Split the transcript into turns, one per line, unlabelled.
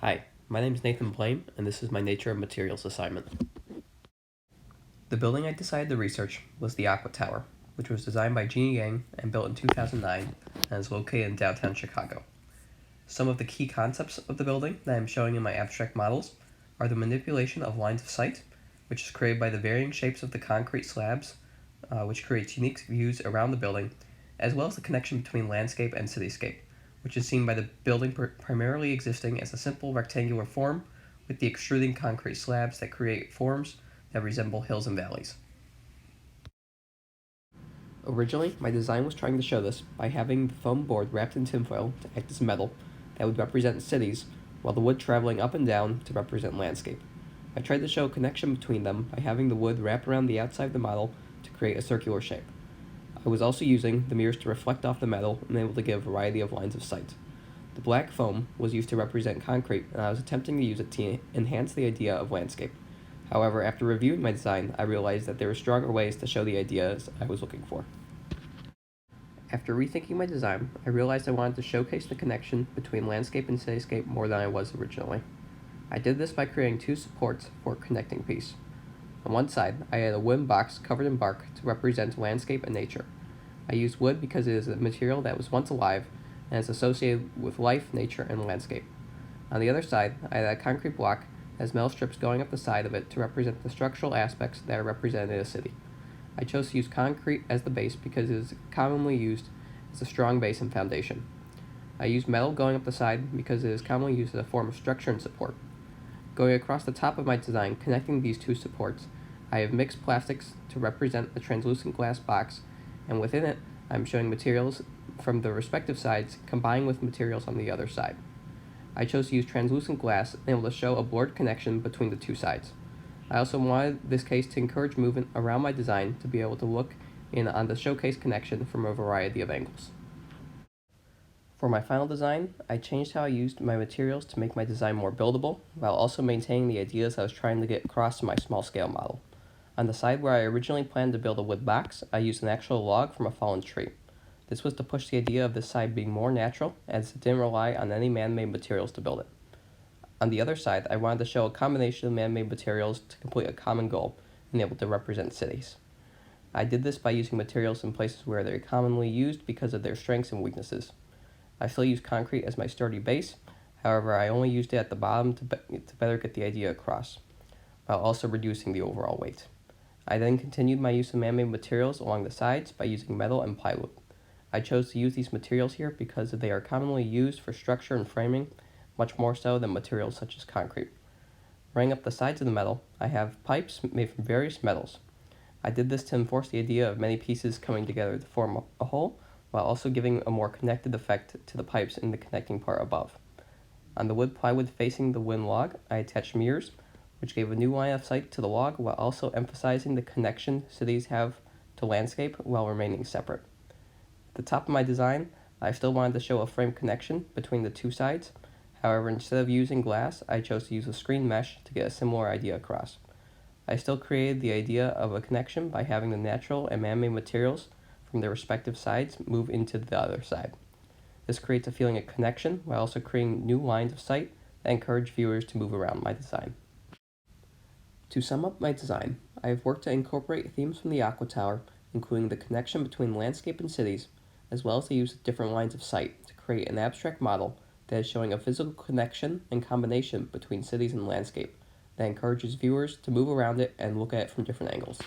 Hi, my name is Nathan Blame, and this is my Nature of Materials assignment. The building I decided to research was the Aqua Tower, which was designed by Jeannie Yang and built in 2009 and is located in downtown Chicago. Some of the key concepts of the building that I'm showing in my abstract models are the manipulation of lines of sight, which is created by the varying shapes of the concrete slabs, which creates unique views around the building, as well as the connection between landscape and cityscape, which is seen by the building primarily existing as a simple rectangular form with the extruding concrete slabs that create forms that resemble hills and valleys. Originally, my design was trying to show this by having the foam board wrapped in tinfoil to act as metal that would represent cities, while the wood traveling up and down to represent landscape. I tried to show a connection between them by having the wood wrap around the outside of the model to create a circular shape. I was also using the mirrors to reflect off the metal and able to give a variety of lines of sight. The black foam was used to represent concrete, and I was attempting to use it to enhance the idea of landscape. However, after reviewing my design, I realized that there were stronger ways to show the ideas I was looking for. After rethinking my design, I realized I wanted to showcase the connection between landscape and cityscape more than I was originally. I did this by creating two supports for a connecting piece. On one side, I had a wooden box covered in bark to represent landscape and nature. I used wood because it is a material that was once alive and is associated with life, nature, and landscape. On the other side, I had a concrete block that has metal strips going up the side of it to represent the structural aspects that are represented in a city. I chose to use concrete as the base because it is commonly used as a strong base and foundation. I used metal going up the side because it is commonly used as a form of structure and support. Going across the top of my design, connecting these two supports, I have mixed plastics to represent a translucent glass box, and within it, I am showing materials from the respective sides combined with materials on the other side. I chose to use translucent glass and able to show a blurred connection between the two sides. I also wanted this case to encourage movement around my design to be able to look in on the showcase connection from a variety of angles. For my final design, I changed how I used my materials to make my design more buildable, while also maintaining the ideas I was trying to get across in my small scale model. On the side where I originally planned to build a wood box, I used an actual log from a fallen tree. This was to push the idea of this side being more natural, as it didn't rely on any man-made materials to build it. On the other side, I wanted to show a combination of man-made materials to complete a common goal, and able to represent cities. I did this by using materials in places where they are commonly used because of their strengths and weaknesses. I still use concrete as my sturdy base, however I only used it at the bottom to better get the idea across, while also reducing the overall weight. I then continued my use of man-made materials along the sides by using metal and plywood. I chose to use these materials here because they are commonly used for structure and framing, much more so than materials such as concrete. Running up the sides of the metal, I have pipes made from various metals. I did this to enforce the idea of many pieces coming together to form a whole, while also giving a more connected effect to the pipes in the connecting part above. On the wood plywood facing the wooden log, I attached mirrors, which gave a new line of sight to the log while also emphasizing the connection cities have to landscape while remaining separate. At the top of my design, I still wanted to show a frame connection between the two sides. However, instead of using glass, I chose to use a screen mesh to get a similar idea across. I still created the idea of a connection by having the natural and man-made materials from their respective sides move into the other side. This creates a feeling of connection while also creating new lines of sight that encourage viewers to move around my design. To sum up my design, I have worked to incorporate themes from the Aqua Tower, including the connection between landscape and cities, as well as the use of different lines of sight to create an abstract model that is showing a physical connection and combination between cities and landscape that encourages viewers to move around it and look at it from different angles.